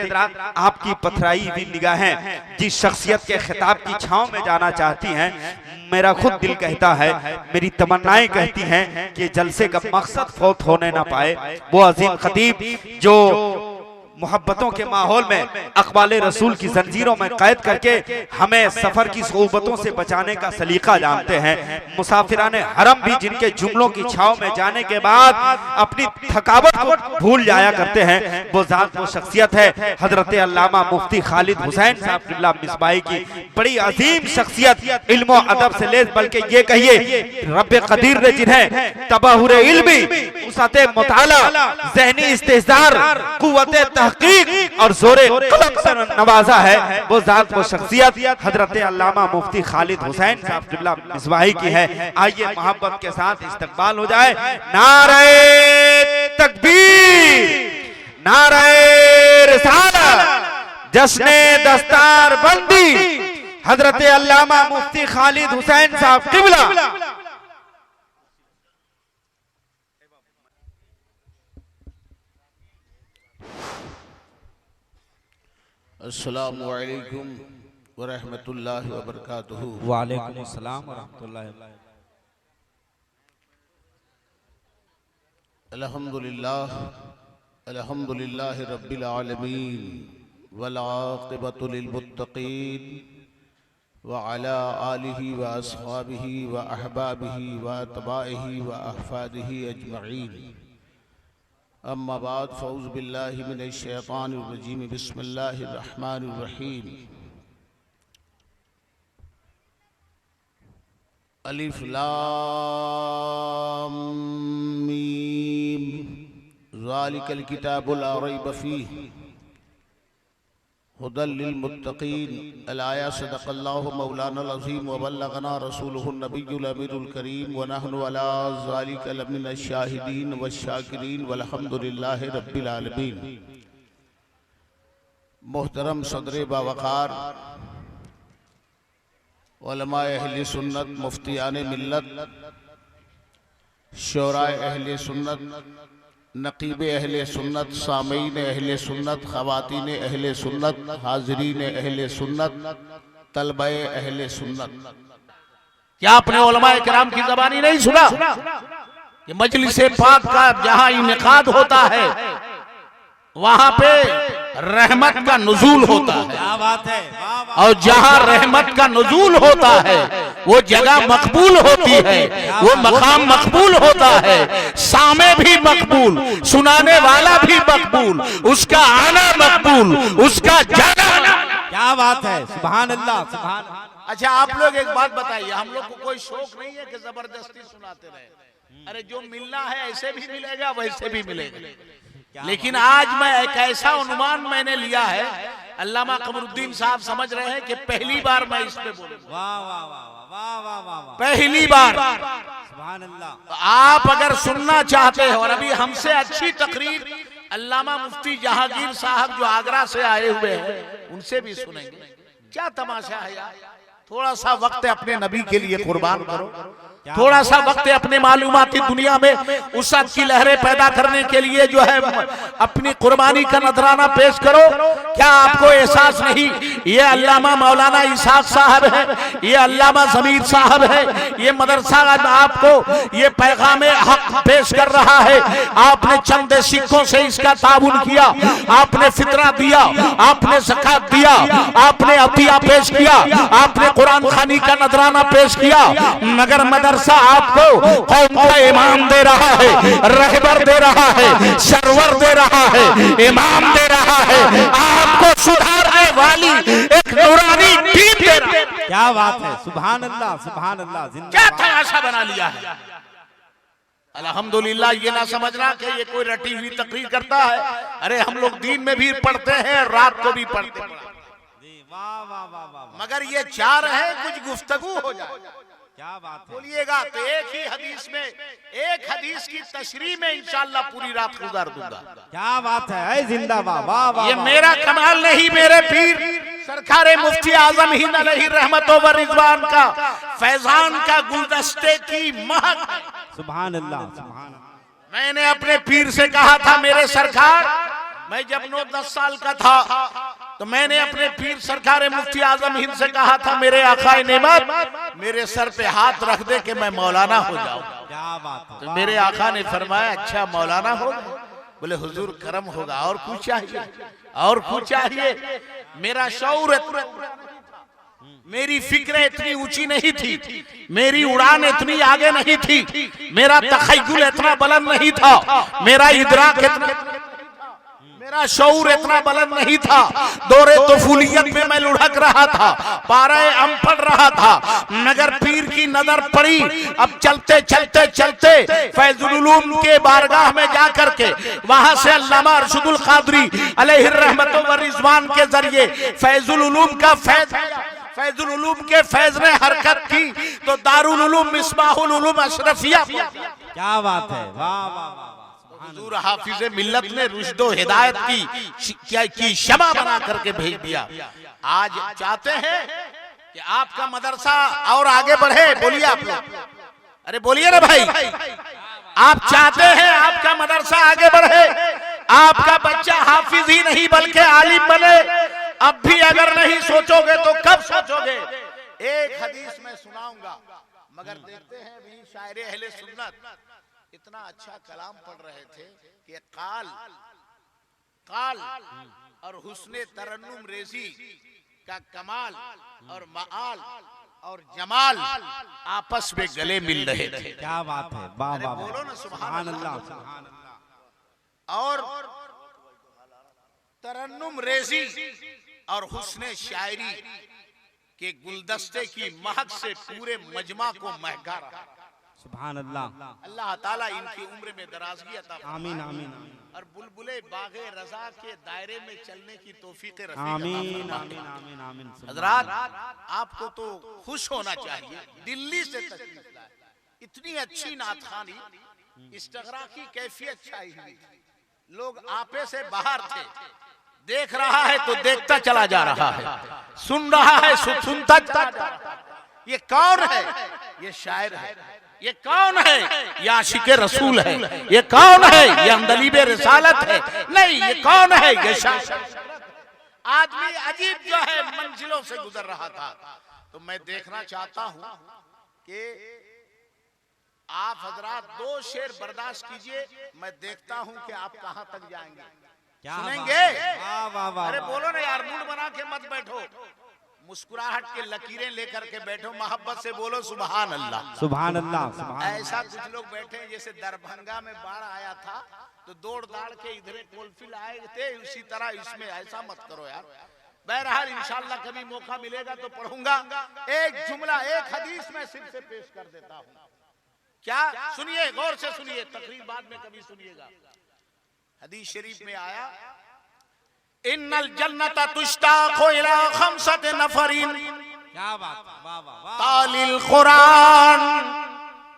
हजरात, आपकी पथराई हुई निगाहें जिस शख्सियत के खिताब की छांव में जाना चाहती हैं, मेरा खुद दिल कहता है, मेरी तमन्नाएं कहती हैं कि जलसे का मकसद फौत होने ना पाए। वो अजीम खतीब जो मोहब्बतों के माहौल में अक़वाले रसूल की जंजीरों में कैद करके हमें सफर की सोबतों से बचाने का सलीका जानते हैं, मुसाफिराने हरम भी जिनके जुमलों की छाव में जाने के बाद अपनी थकावट को भूल जाया करते हैं, वो जात वो शख्सियत है हजरत अल्लामा मुफ्ती खालिद हुसैन साहब क़िबला मिसबाही की बड़ी अजीम शख्सियत, इल्म अदब से लेस बल्कि ये कहिए रब कदीर ने जिन्हें तबाहुर इल्मी, उसाते मुताला, ज़हनी इस्तेज़ार, कुव्वते तहकीक और जोरे कलम से नवाजा है, वो जात वो शख्सियत हजरत अल्लामा मुफ्ती खालिद हुसैन साहब क़िबला मिसबाही की है। आइए मोहब्बत के साथ इस्तकबाल हो जाए। नारे तकबीर, नारे रिसालत, जश्ने दस्तार बंदी हजरत अल्लामा मुफ्ती खालिद हुसैन साहब क़िबला। अस्सलामु अलैकुम व रहमतुल्लाहि व बरकातुहू। वालेकुम अस्सलाम व रहमतुल्लाहि। अल्हम्दुलिल्लाह, अल्हम्दुलिल्लाहि रब्बिल आलमीन वल आक़िबतु लिल मुत्तक़ीन व अला आलिहि व अस्हाबिहि व अहबाबिहि व अतबाइहि व अहफादिहि अजमईन। अम्मा बाद फ़ऊज़ु बिल्लाहि मिनश शैतानिर रजीम, बिस्मिल्लाहिर रहमानिर रहीम। अलिफ लाम मीम, ज़ालिकल किताबु ला रैब फ़ीह हुदल लिल मुत्तक़ीन। अल-आया सदक़ल्लाहु मौलानाल अज़ीम व बल्लगना रसूलुहुन नबियुल अमीरुल करीम व नहनु अला ज़ालिका लमिनश शाहिदीन व शाकिरीन वल्हम्दुलिल्लाहि रब्बिल आलमीन। मोहतरम सदर बावक़ार उलमाए अहले सुन्नत, मुफ्तियाने मिल्लत, शोराए अहले सुन्नत, नकीब अहले सुन्नत, सामीन अहले सुन्नत, ख़वातीन अहले सुन्नत, हाज़रीन अहले सुन्नत, तलबाए अहले सुन्नत, क्या आपने उलमाए किराम की ज़बानी नहीं सुना? ये मजलिसे पाक का जहाँ इनेकाद होता है वहाँ पे रहमत का नुज़ूल होता है। क्या बात है। और जहाँ रहमत का नुज़ूल होता है वो जगह मकबूल होती है, वो मकाम मकबूल होता है, सामे भी मकबूल, सुनाने वाला भी मकबूल, उसका आना मकबूल, उसका जाना। क्या बात है। सुभान अल्लाह, सुभान। अच्छा आप लोग एक बात बताइए, हम लोग को कोई शौक नहीं है कि जबरदस्ती सुनाते रहे? अरे जो मिलना है ऐसे भी मिलेगा वैसे भी मिलेगा। लेकिन आज मैं एक ऐसा अनुमान मैंने लिया है, अल्लामा कमरुद्दीन साहब समझ रहे हैं कि पहली बार मैं इस पे बोलूं। वाह वाह वाह वाह वाह वाह, पहली बार। सुभान अल्लाह। आप अगर सुनना चाहते हो, और अभी हमसे अच्छी तकरीर अल्लामा मुफ्ती जहांगीर साहब जो आगरा से आए हुए हैं उनसे भी सुनेंगे। क्या तमाशा है यार। थोड़ा सा वक्त अपने नबी के लिए कुर्बान करो, थोड़ा सा वक्त अपने मालूमाती दुनिया में उसद की लहरें पैदा करने के लिए जो है अपनी कुर्बानी का नजराना पेश करो। क्या आपको एहसास नहीं, ये अल्लामा मौलाना इसाक साहब है, ये अल्लामा ज़मीर साहब है, ये मदरसा आपको ये पैगाम हक पेश कर रहा है। आपने चंद सिक्कों से इसका ताबुन किया, आपने फितरा दिया, आपने ज़कात दिया, आपने अतिया पेश किया, आपने कुरान खानी का नजराना पेश किया, मगर मदरसा आपको कौम का इमाम दे रहा है, रहबर दे रहा है, सरवर दे रहा है, इमाम दे रहा है, आपको सुधारने वाली एक नूरानी टीम दे रहा है। क्या बात है। सुभान अल्लाह, सुभान अल्लाह। क्या तमाशा बना लिया है। अल्हम्दुलिल्लाह। ये ना समझना कि ये कोई रटी हुई तकरीर करता है। अरे हम लोग दिन में भी पढ़ते हैं, रात को भी पढ़ते हैं, वाह वाह वाह वाह। मगर ये चाह रहे हैं कुछ गुफ्तगू हो जाए। क्या बात है। बोलिएगा तो एक ही हदीस में, एक हदीस की तशरीह में इंशाअल्लाह पूरी रात गुजार दूंगा। क्या बात है। जिंदाबाद। वाह वाह। ये मेरा कमाल नहीं, मेरे पीर सरकार मुफ्ती आजम हिंद अलैहि रहमतो व रिजवान का फैजान का गुलदस्ते की महक। सुभान अल्लाह, सुभान। मैंने अपने पीर से कहा था, मेरे सरकार मैं जब 9-10 साल का था तो मैंने अपने पीर सरकार मुफ्ती आजम हिंद से कहा था, मेरे आकाए नेमत मेरे सर पे हाथ रख दे कि मैं मौलाना हो जाऊं। क्या बात है। तो मेरे आका ने फरमाया, अच्छा मौलाना हो? बोले हुजूर करम होगा, और कुछ चाहिए? और कुछ चाहिए? मेरा शऊर, मेरी फिक्र इतनी ऊंची नहीं थी, मेरी उड़ान इतनी आगे नहीं थी, मेरा तखय्युल इतना बुलंद नहीं था, मेरा इदराक इतना, मेरा शऊर इतना बुलंद नहीं था। दौरे तफूलियत में मैं लुढ़क रहा था, पारे अम पढ़ रहा था, मगर पीर की नजर पड़ी। अब चलते चलते चलते फैजुल उलूम के बारगाह में जा करके वहां से अल्लामा अरशदुल कादरी अलैहि रहमत व रिजवान के जरिए फैजुल उलूम का फैजुल उलूम के फैज ने हरकत की तो दारुल उलूम मिसबाहुल उलूम अशरफिया। क्या बात है। वाह वाह वाह। हुजूर हाफिज मिल्लत ने रुश्दो हिदायत की शमा बना करके भेज दिया। आज चाहते हैं कि आपका मदरसा और आगे बढ़े। बोलिए आप लोग, अरे बोलिए ना भाई, आप चाहते हैं आपका मदरसा आगे बढ़े, आपका बच्चा हाफिज ही नहीं बल्कि आलिम बने। अब भी अगर नहीं सोचोगे तो कब सोचोगे? एक हदीस में सुनाऊंगा, मगर देखते हैं भी शायरे अहले सुन्नत इतना अच्छा कलाम पढ़ रहे थे कि काल और हुस्ने तरन्नुम रेजी का कमाल और माल और जमाल आपस में गले मिल रहे थे। क्या बात है। वाह वाह। बोलो ना सुभान अल्लाह, सुभान अल्लाह। और तरन्नुम रेजी और हुस्ने शायरी के गुलदस्ते की महक से पूरे मजमा को महका रहा। सुभान अल्लाह। अल्लाह ताला इनकी उम्र में दराजगी अता फरमाए। आमीन आमीन और बुलबुले बागे रजा के दायरे में चलने की तौफीक रफीक अता आमीन फरमाए। आमीन आमीन आमीन। हजरात, आपको तो खुश होना चाहिए। दिल्ली से तशरीफ लाए, इतनी अच्छी नातखानी, इस्तगरा की कैफियत छाई हुई थी, लोग आपे से बाहर थे। देख रहा है तो देखता चला जा रहा है, सुन रहा है सुनता चला जा रहा है। ये कौन है? ये शायर है। ये कौन है? ये आशिक रसूल है। ये कौन है? ये अंदलीब रिसालत है। नहीं, ये कौन है? ये शायर। आदमी अजीब जो है मंजिलों से गुजर रहा था। तो मैं देखना चाहता हूं कि आप हजरात 2 शेर बर्दाश्त कीजिए, मैं देखता हूं कि आप कहां तक जाएंगे। सुनेंगे? वाह वाह वाह। अरे बोलो ना यार, मूड बना के मत बैठो, मुस्कुराहट के लकीरें लेकर के बैठो, मोहब्बत से बोलो सुभान अल्लाह, सुभान अल्लाह, सुभान। ऐसा कुछ लोग बैठे हैं जैसे दरभंगा में बाढ़ आया था तो दौड़ दाड़ के इधर कोलफिल आए थे, उसी तरह इसमें ऐसा मत करो यार। बहरहाल इंशाअल्लाह कभी मौका मिलेगा तो पढ़ूंगा। एक जुमला, एक हदीस में सिर्फ से पेश कर देता हूँ। क्या? सुनिए, गौर से सुनिए, तकरीर बाद में कभी सुनिएगा। हदीस शरीफ में आया, इन्नल जन्नत तुश्ताक़ु इला खमसति नफरिन। क्या बात। वाह वाह वाह। तालिल कुरान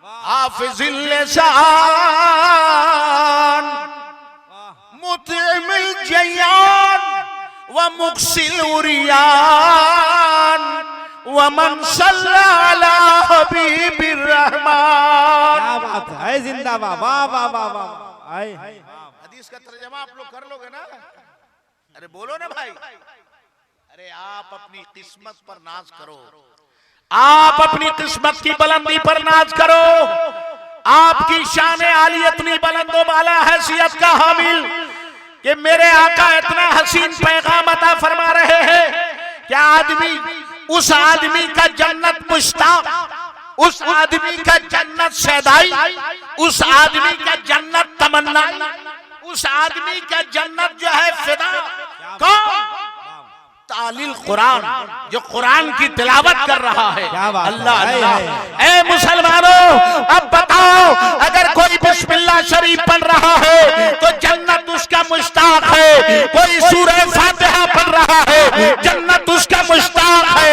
हाफिज़िल लिसान मुतइमिल जयान व मुक्सिल उरियान व मन सल्ला अला हबीबिर रहमान। क्या बात है। जिंदाबाद। वाह वाह वाह वाह। आए हदीस का तर्जुमा आप लोग कर लोगे ना? अरे बोलो ना भाई। अरे आप अपनी किस्मत पर नाज करो, आप अपनी किस्मत की बुलंदी पर नाज करो। आपकी शान आली इतनी बुलंदो बाला हैसियत का हामिल कि मेरे आका इतना हसीन पैगाम अता फरमा रहे हैं कि आदमी, उस आदमी का जन्नत मुश्ताक, उस आदमी का जन्नत सैदाई, उस आदमी का जन्नत तमन्ना, उस आदमी का जन्नत जो है फिदा। कौन? तालिल कुरान, जो कुरान की तिलावत कर रहा है। अल्लाह अल्लाह। ए मुसलमानों, अब बताओ, अगर कोई बिस्मिल्लाह शरीफ पढ़ रहा है तो जन्नत उसका मुश्ताक है। कोई सूरह फातिहा पढ़ रहा है, जन्नत उसका मुश्ताक है।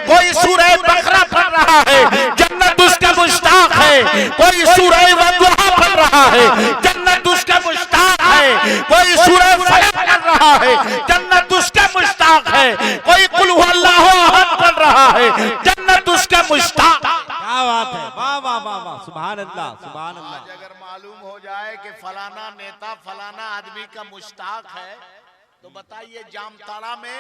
कोई सूरह बकरा पढ़ रहा है, जन्नत उसका मुश्ताक है। कोई सूरह वद्दुहा पढ़ रहा है, जन्नत उसका मुश्ताक है। कोई सूरह फलक पढ़ रहा है, जन्नत उसका मुश्ताक है। कोई कुल हुवल्लाहु अहद पढ़ रहा है, जन्नत उसका मुश्ताक। क्या बात है। वाह वाह वाह वाह। सुभान अल्लाह, सुभान अल्लाह। अगर मालूम हो जाए कि फलाना नेता फलाना आदमी का मुश्ताक है, तो बताइए जामताड़ा में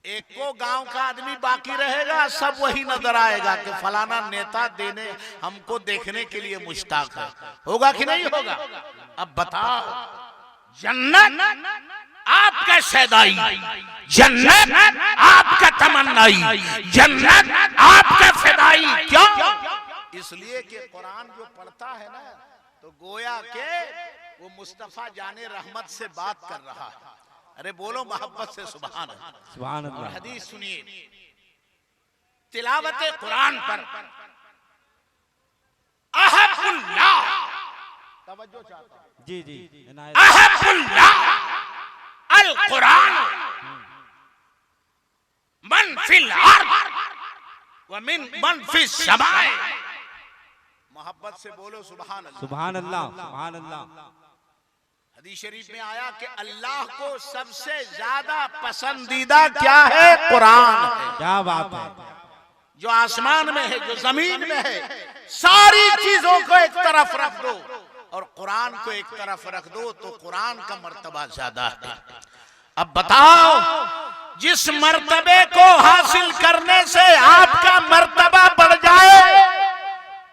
एक को गांव का आदमी बाकी रहेगा, सब वही नजर आएगा कि फलाना नेता देने हमको देखने के लिए मुश्ताक है। होगा कि नहीं होगा? अब बताओ, जन्नत आपका सैदाई, जन्नत आपका तमन्नाई, जन्नत आपका फिदाई। क्यों? इसलिए कि कुरान जो पढ़ता है ना, तो गोया के वो मुस्तफा जाने रहमत से बात कर रहा है। अरे बोलो मोहब्बत से सुभान अल्लाह, सुभान और अल्लाह। हदीस सुनिए, तिलावत कुरान पर अहब्बुल्लाह, तवज्जो चाहता हूं, जी जी इनायत। अहब्बुल्लाह अल कुरान मन फिल अर्द व मन फिस समाए। मोहब्बत से बोलो सुभान अल्लाह। सुभान अल्लाह, सुभान अल्लाह। हदीस शरीफ में आया कि अल्लाह को सबसे ज्यादा पसंदीदा क्या है? कुरान है। क्या बात है। जो आसमान में है, जो जमीन में है, सारी चीजों को एक तरफ रख दो और कुरान को एक तरफ रख दो, तो कुरान का मर्तबा ज्यादा है। अब बताओ, जिस मर्तबे को हासिल करने से आपका मर्तबा बढ़ जाए,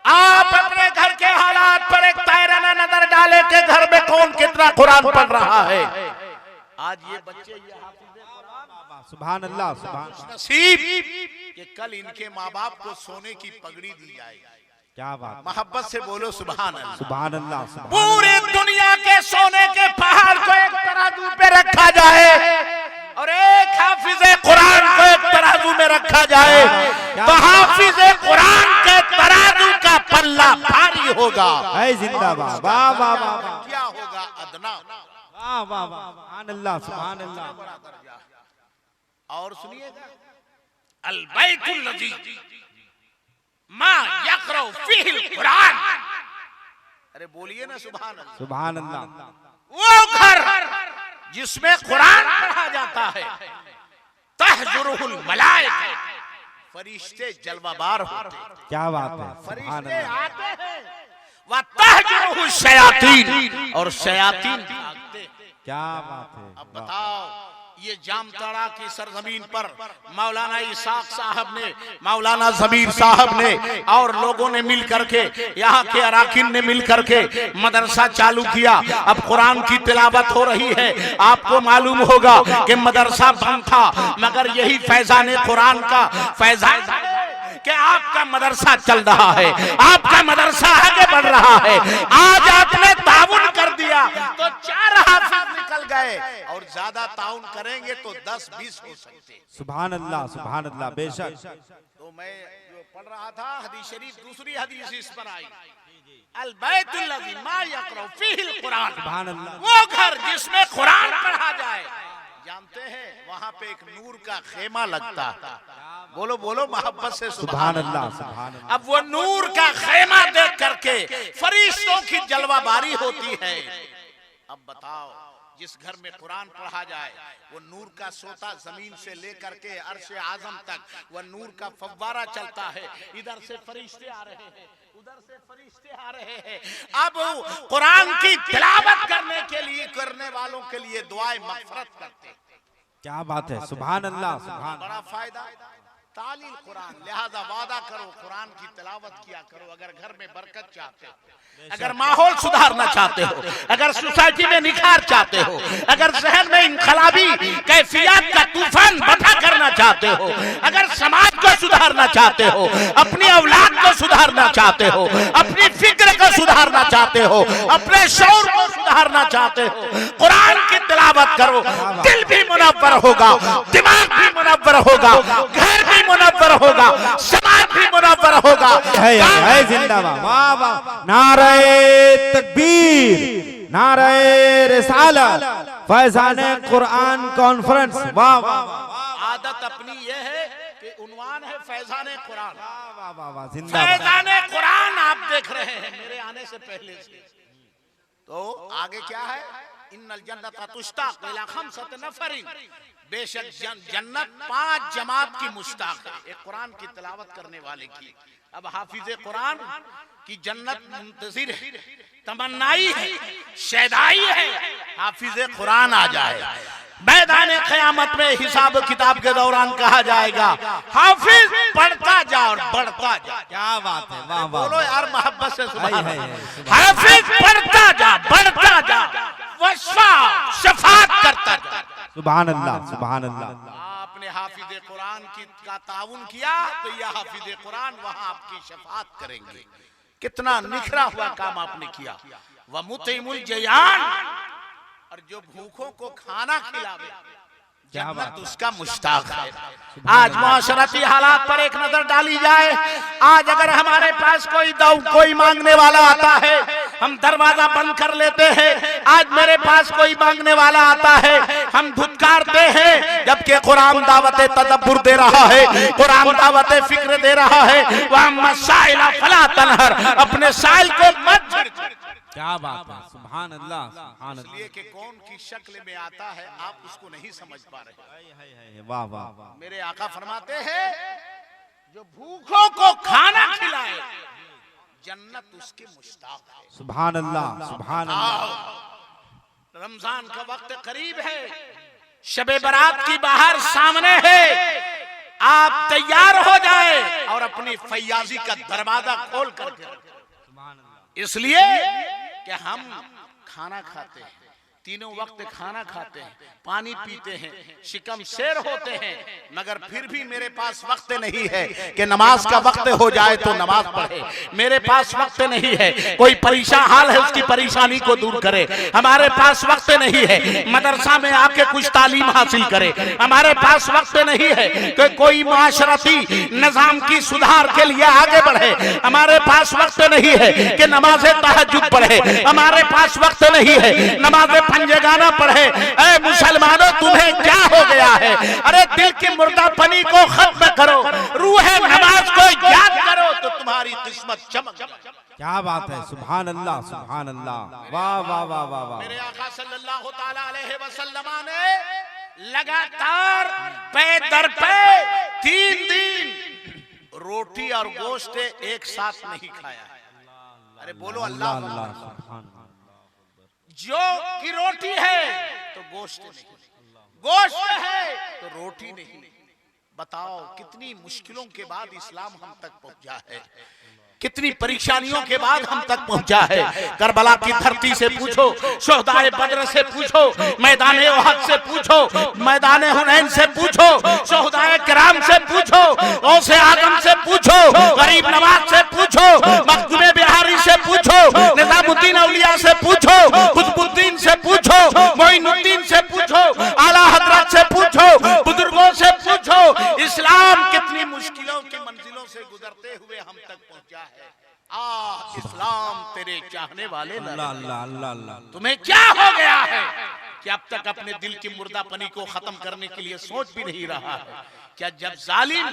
आप अपने घर के हालात पर एक तायराना नजर डाले कि घर में कौन कितना कुरान पढ़ रहा है। आज ये बच्चे ये हाफिज़े कुरान, सुभान अल्लाह, सुभान। नसीब कि कल इनके माँ बाप को सोने की पगड़ी दी जाएगी। क्या बात। मोहब्बत से बोलो सुभान अल्लाह। सुभान अल्लाह, सुभान। पूरी दुनिया के सोने के पहाड़ को एक तराजू पे रखा जाए और एक हाफिज़े कुरान को एक तराजू में रखा जाए, तो हाफिज़े कुरान के तराजू का पल्ला भारी होगा। है जिंदाबाद। वाह वाह वाह वाह। क्या होगा? अदना। वाह वाह वाह। सुभान अल्लाह, सुभान अल्लाह। और सुनिएगा, अल बैतुल लज़ी मा यक़रउ फ़ीहिल कुरान। अरे बोलिए ना सुभान अल्लाह। सुभान अल्लाह। वो घर जिसमें कुरान पढ़ा जाता है, तहजुरुहुल मलाइका, फरिश्ते जलवाबार होते हैं। क्या बात है। सुभान फरिश्ते अल्लाह। आते हैं, व तहजुरुहुल शयातीन, और शयातीन भागते हैं। क्या बात है। अब बताओ, ये जामताड़ा की सरजमीन पर मौलाना इसाक साहब ने, मौलाना जमीर साहब ने और लोगों ने मिल करके, यहाँ के अराकीन ने मिल करके मदरसा चालू किया। अब कुरान की तिलावत हो रही है। आपको मालूम होगा कि मदरसा बंद था, मगर यही फैजान कुरान का फैजान कि आपका मदरसा चल रहा है, आपका मदरसा आगे बढ़ रहा है। आज आपने ताउन कर दिया तो 4 हाफिज निकल गए, और ज्यादा ताउन करेंगे तो 10-20 हो सकते। सुभान अल्लाह, सुभान अल्लाह। बेशक। तो मैं जो पढ़ रहा था हदीस शरीफ, दूसरी हदीस इस पर आई, अल बैतुल लज़ी मा यक़रउ फ़ीहिल कुरान, सुभान अल्लाह। वो घर जिसमें कुरान पढ़ा जाए। जानते हैं वहां पे एक नूर का खेमा लगता है। बोलो बोलो मोहब्बत से सुभान अल्लाह, सुभान अल्लाह। अब वो नूर का खेमा देख करके फरिश्तों की जलवाबारी होती है। अब बताओ, जिस घर में कुरान पढ़ा जाए, वो नूर का सोता जमीन से लेकर के अर्श आजम तक वह नूर का फव्वारा चलता है। इधर से फरिश्ते आ रहे हैं, उधर से फरिश्ते आ रहे हैं। अब कुरान की तिलावत करने के लिए, करने वालों के लिए दुआए मग़फ़िरत करते। क्या बात है। सुभान अल्लाह, सुभान। बड़ा फायदा तालील कुरान। लिहाजा वादा करो, कुरान की तिलावत किया करो। अगर घर में बरकत चाहते हो, अगर माहौल सुधारना चाहते हो, अगर सोसाइटी में निखार चाहते हो, अगर शहर में इनकलाबी कैफियत का तूफान बता करना चाहते हो, अगर समाज को सुधारना चाहते हो, अपनी औलाद को सुधारना चाहते हो, अपनी फिक्र को सुधारना चाहते हो, अपने शौर को सुधारना चाहते हो, कुरान की तिलावत करो। दिल भी मुनव्वर होगा, दिमाग भी मुनव्वर होगा, घर भी मुनव्वर होगा, समाज भी मुनव्वर होगा। है जिंदाबाद। वाह वाह। नारे तकबीर, नारे रिसालत, फैजाने कुरान कॉन्फ्रेंस। वाह वाह। आदत अपनी ये है कि उन्वान है फैजाने कुरान। वाह वाह वाह। जिंदाबाद। फैजाने कुरान आप देख रहे हैं मेरे आने से पहले से। तो आगे क्या है? इन्नल जन्नत तुश्ताक इला खमसत नफरिन, बेशक जन्नत 5 जमात की मुश्ताक है, एक कुरान की तिलावत करने वाले की। अब हाफिज कुरान की जन्नत मुंतजिर है, तमन्नाई है, शैदाई है, हाफिज कुरान आ जाए। मैदान क़यामत में हिसाब किताब के दौरान कहा जाएगा हाफिज पढ़ता जा और बढ़ता जा। क्या बात है, वाह वाह, बोलो यार मोहब्बत से सुभान अल्लाह। हाफिज पढ़ता जा, बढ़ता जा, वशफा शफात करता जा। सुभान अल्लाह, सुभान अल्लाह। आपने हाफिज कुरान का ताउन किया तो यह हाफिज कुरान वहां आपकी शफात करेंगे। कितना निखरा हुआ काम आपने किया। व मुतइमुल जयान, और जो भूखों को खाना खिलावे, जन्नत उसका मुश्ताक है। आज माशरती हालात पर एक नजर डाली जाए। आज अगर हमारे पास कोई मांगने वाला आता है, हम दरवाजा बंद कर लेते हैं। आज मेरे पास कोई मांगने वाला आता है, हम धुतकारते हैं, जबकि कुरान दावत तदब्बुर दे रहा है, कुरान दावत फिक्र दे रहा है। वह मसाइला फला तनहर, अपने साइल को मत झिड़क। क्या बात है, सुभान अल्लाह, सुभान अल्लाह। इसलिए कि कौन की शक्ल में आता है आप उसको नहीं समझ पा रहे। वाह वाह, मेरे आका फरमाते हैं जो भूखों को खाना खिलाए जन्नत उसके मुश्ताक है। सुभान अल्लाह, सुभान अल्लाह। रमजान का वक्त करीब है, शबे बारात की बाहर सामने है, आप तैयार हो जाए और अपनी फैयाजी का दरवाजा खोल कर, इसलिए कि हम खाना खाते हैं, तीनों वक्त खाना खाते हैं, पानी पीते हैं, शिकम शेर होते हैं, मगर फिर भी मेरे पास वक्त नहीं है कि नमाज का वक्त हो जाए तो नमाज पढ़े। मेरे पास वक्त नहीं है, कोई परेशान हाल है उसकी परेशानी को दूर करे। हमारे पास वक्त नहीं है मदरसा में आके कुछ तालीम हासिल करे। हमारे पास वक्त नहीं है कि कोई माशरती निजाम की सुधार के लिए आगे बढ़े। हमारे पास वक्त नहीं है कि नमाज तहज्जुद पढ़े। हमारे पास वक्त नहीं है नमाज पंजगाना पढ़े। ऐ मुसलमानों, तुम्हें क्या हो गया है? अरे दिल की मुर्दापनी को खत्म करो, रूह नमाज को याद करो तो तुम्हारी किस्मत चमक। क्या बात है, सुभान अल्लाह, सुभान अल्लाह। वाह वाह वाह वाह वाह। मेरे आका सल्लल्लाहु ताला अलैहि वसल्लम ने लगातार पे दर पे 3 दिन रोटी और गोश्त एक साथ नहीं खाया। अरे बोलो अल्लाह अल्लाह। जो की रोटी है तो गोश्त नहीं, गोश्त है तो रोटी नहीं। बताओ कितनी मुश्किलों के बाद इस्लाम हम तक पहुंचा है, कितनी परेशानियों के बाद हम तक पहुंचा है। करबला की धरती से पूछो, शोहदाए बद्र से पूछो, मैदान उहद से पूछो, मैदान हुनैन से पूछो, शोहदाए किराम से पूछो, गौसे आजम से पूछो, गरीब नवाज से पूछो, मखदूम बिहारी से पूछो, निजामुद्दीन औलिया से पूछो, कुतुबुद्दीन से पूछो, मोइनुद्दीन से पूछो, आला हजरत से पूछो, बुजुर्गों से पूछो, इस्लाम कितनी मुश्किलों की मंजिलों से गुजरते हुए हम तक पहुंचा है। इस्लाम तेरे चाहने वाले अल्लाह अल्लाह अल्लाह अल्लाह। तुम्हें क्या हो गया है कि अब तक अपने दिल की मुर्दापनी को खत्म करने के लिए सोच भी नहीं रहा है? क्या जब जालिम,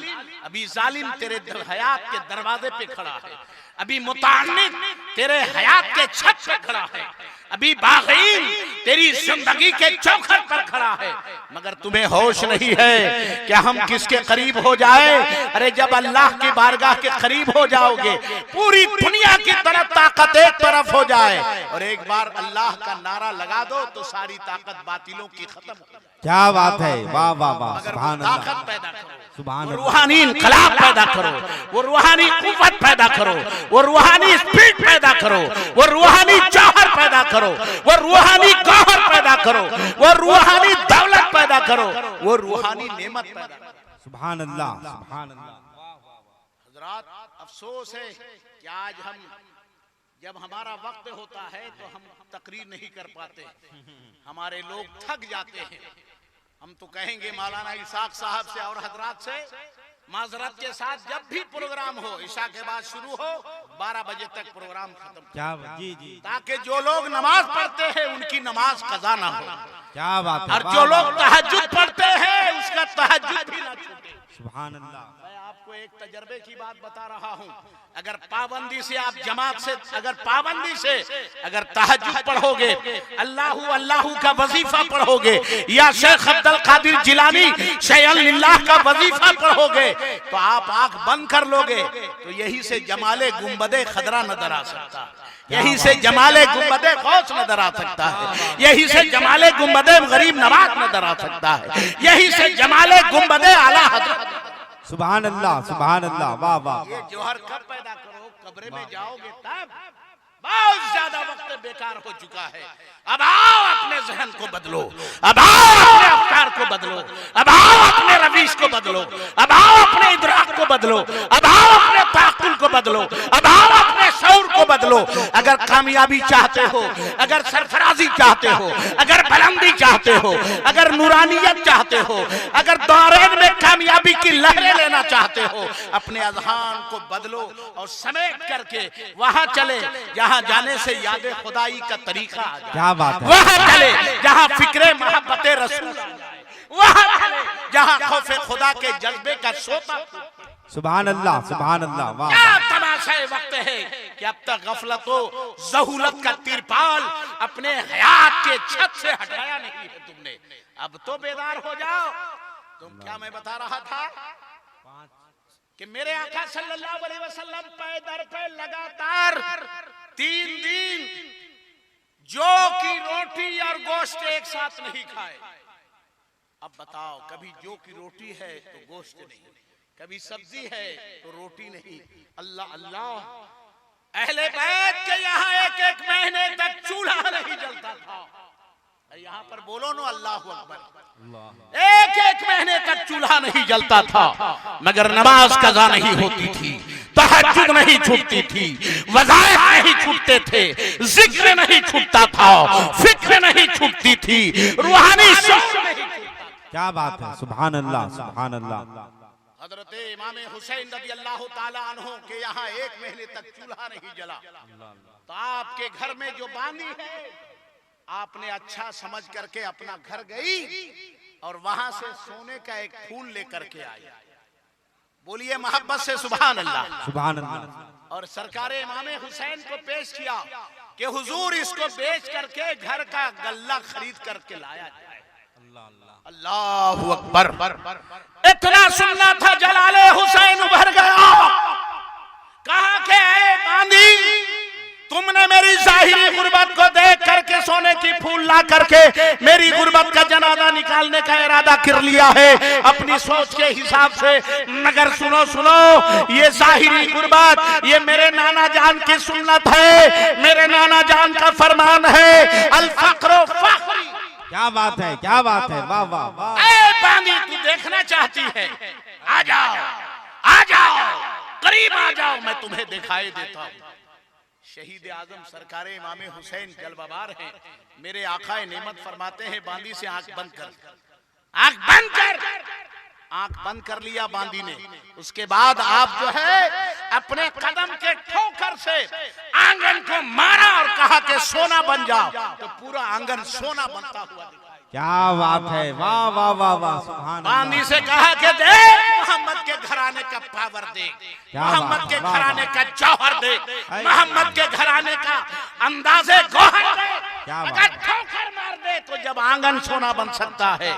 अभी जालिम तेरे हयात के दरवाजे पे खड़ा है, अभी मुतान्निक तेरे हयात के छत पे खड़ा है, अभी बाग़ीन तेरी जिंदगी के चौखट पर खड़ा है, मगर तुम्हें होश नहीं है कि हम किसके करीब हो जाए। अरे जब अल्लाह की बारगाह के करीब हो जाओगे, पूरी दुनिया की तरफ ताकत एक तरफ हो जाए और एक बार अल्लाह का नारा लगा दो तो सारी ताकत बातिलों की खत्म हो जाए। क्या बात है, वाह वाह वाह, सुभान अल्लाह। ताकत पैदा करो, सुभान अल्लाह। रूहानी इनकलाब पैदा करो, वो रूहानी कुव्वत पैदा करो, वो रूहानी स्पीड पैदा करो, वो रूहानी जौहर पैदा करो, वो रूहानी गौहर पैदा करो, वो रूहानी दौलत पैदा करो, वो रूहानी नेमत पैदा करो। सुभान अल्लाह, सुभान अल्लाह। हजरात, अफसोस है कि आज हम जब हमारा वक्त होता है तो हम तकरीर नहीं कर पाते, हमारे लोग थक जाते हैं। हम तो कहेंगे मौलाना इसाक साहब से और हजरात से माजरत के साथ, जब भी प्रोग्राम हो ईशा के बाद शुरू हो 12 बजे तक प्रोग्राम खत्म, क्या जी जी, ताकि जो लोग नमाज पढ़ते हैं उनकी नमाज कज़ा ना हो। क्या बात है, और जो लोग तहज्जुद पढ़ते हैं उसका तहज्जुद भी ना छूटे। सुभान अल्लाह। मैं आप आपको एक तजर्बे की बात बता रहा हूं, अगर पाबंदी से आप जमात से अगर पाबंदी से अगर तहज्जुद पढ़ोगे, अल्लाहू अल्लाहू का वजीफा पढ़ोगे या शेख अब्दुल कादिर जिलानी शैअन लिल्लाह का वजीफा पढ़ोगे तो आप आंख बंद कर लोगे तो यही से जमाले गुंबदे खदरा नजर आ सकता है, यही से जमाले गुंबदे गौस नजर आ सकता है, यही से जमाले गुंबदे गरीब नवाज नजर आ सकता है, यही से जमाले गुंबदे आला हजरत। सुभान अल्लाह, सुभान अल्लाह, वाह वाह। ये जौहर कब पैदा करो, कब्र में जाओगे तब। बहुत ज्यादा वक्त बेकार हो चुका है। अब आओ अपने जहन को बदलो, अब आओ अपने अफकार को बदलो, अब आओ अपने रवीश को बदलो, अब आओ अपने इदराक को बदलो, अब आओ अपने ताकुल को बदलो, अब आओ अपने शऊर को बदलो। अगर कामयाबी चाहते हो, अगर सरफराजी चाहते हो, अगर बुलंदी चाहते हो, अगर नूरानियत चाहते हो, अगर दौरान में कामयाबी की लहरें लेना चाहते हो, अपने अज़हान को बदलो और समेट करके वहां चले जहां जाने से याद खुदाई का तरीका आ जाए। क्या बात है। वहां चले जहां फिक्रे मोहब्बत रसूल आ जाए, वहां चले जहां खौफे खुदा के जज्बे का सोता। सुभान अल्लाह, सुभान अल्लाह, वाह क्या वाह। तमाशा वक्त है कि अब तक गफलतो ज़हूलत का तिरपाल अपने हयात के छत से हटाया नहीं है तुमने। अब तो बेदार हो जाओ। तुम क्या मैं बता रहा था कि मेरे आका सल्लल्लाहु अलैहि वसल्लम पे दर पे लगातार 3 दिन जौ की रोटी और गोश्त एक साथ नहीं खाए। अब बताओ, कभी जौ की रोटी है तो गोश्त नहीं, कभी सब्जी है तो रोटी नहीं। अल्लाह अल्लाह। अहले बैत के यहाँ एक महीने तक चूल्हा नहीं जलता था। यहाँ पर बोलो नो अल्लाहु अकबर। एक महीने तक चूल्हा नहीं जलता था, मगर नमाज कज़ा नहीं होती थी, तहज्जुद नहीं छूटती थी, वज़ाइफ नहीं छूटते थे, जिक्र नहीं छूटता था, फिक्र नहीं छूटती थी, रूहानी शौक़ नहीं छूटता। क्या बात है। सुभान अल्लाह, सुभान अल्लाह। हजरत इमाम हुसैन रज़ियल्लाहु ताला अन्हु के यहाँ 1 महीने तक चूल्हा नहीं जला। तो आपके घर में जो बांदी है, आपने अच्छा समझ करके अपना घर गई और वहां से सोने का एक फूल लेकर के आई। बोलिए मोहब्बत से सुभान अल्लाह, सुभान अल्लाह। और सरकार इमाम हुसैन को पेश किया कि हुजूर इसको बेच करके घर का गल्ला खरीद करके लाया जाए। अल्लाहु अकबर। इतना सुनना था, जलाले हुसैन उभर गया। कहा के ऐ बांदी, तुमने मेरी जाहिरी गुर्बत को देख करके सोने की फूल ला करके मेरी गुर्बत का जनाजा निकालने का इरादा कर लिया है अपनी सोच के हिसाब से। मगर सुनो सुनो, ये जाहिरी गुर्बत ये मेरे नाना जान की सुन्नत है, मेरे नाना जान का फरमान है, अल फक्रो फख्री। क्या बात है, क्या बात है, वाह वाह वाह। ऐ बांदी, तू देखना चाहती है, आ जाओ, आ जाओ, करीब आ जाओ, मैं तुम्हें दिखाई देता हूँ। शहीद आजम सरकार इमाम हुसैन जलवाबार हैं। मेरे आकाए नेमत फरमाते हैं, बांदी से आंख बंद कर, आंख बंद कर। आंख बंद कर लिया बांदी ने। उसके बाद आप जो है अपने कदम के ठोकर से आंगन को मारा और कहा कि सोना बन जाओ। तो पूरा आंगन सोना बनता हुआ दिखाई। क्या बात है, वाह वाह वाह वाह। सुभान बांदी से कहा कि देख मोहम्मद के घराने का पावर देख, मोहम्मद के घराने का जौहर देख, मोहम्मद के घराने का अंदाजे गौहर देख। अगर ठोकर मार दे तो जब आंगन सोना बन सकता है,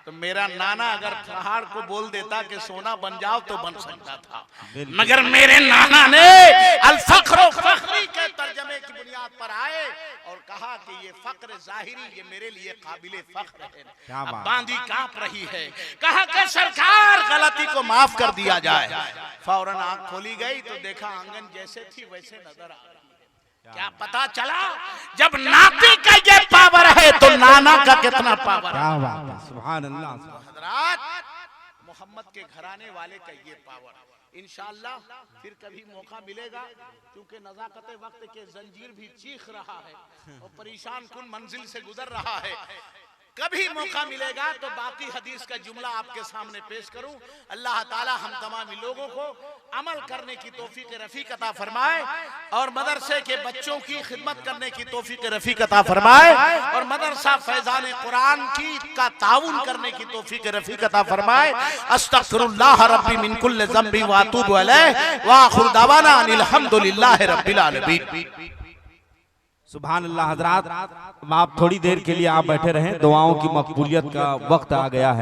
तो मेरा नाना अगर पहाड़ को बोल देता कि सोना बन जाओ तो बन सकता था, मगर मेरे नाना ने अल फख्रो फख्री के तर्जमे की बुनियाद पर आए और कहा कि ये फख्र जाहिरी ये मेरे लिए काबिले फख्र है। अब बांदी कांप रही है। कहा कि सरकार गलती को माफ कर दिया जाए। फौरन आंख खोली गई तो देखा आंगन जैसे थी वैसे नजर आ रही है। क्या पता चला, जब नाती का ये पावर है तो नाना का कितना पावर है। क्या बात है, सुभान अल्लाह। हजरात, मोहम्मद के घराने वाले का ये पावर, इंशाअल्लाह फिर कभी मौका मिलेगा, क्योंकि नज़ाकत वक्त के जंजीर भी चीख रहा है और परेशान कुन मंजिल से गुजर रहा है। कभी मौका मिलेगा तो बाकी हदीस का जुमला आपके सामने पेश करूं। अल्लाह ताला हम तमाम लोगों को अमल करने की तौफीक रफीक अता फरमाए और मदरसे के बच्चों की खिदमत करने की तौफीक रफीक अता फरमाए और मदरसा फैजान कुरान की का ताउन करने की तौफीक रफीक अता फरमाए। अस्तगफिरुल्लाह रब्बी मिन कुल्लि ज़ंबि व अतूबु अलैहि व आखिरु दवाना अनिल हम्दुलिल्लाहि रब्बिल आलमीन। सुभान अल्लाह। हजरात आप थोड़ी देर के लिए आप बैठे रहें, दुआओं की मकबूलियत का वक्त आ गया है।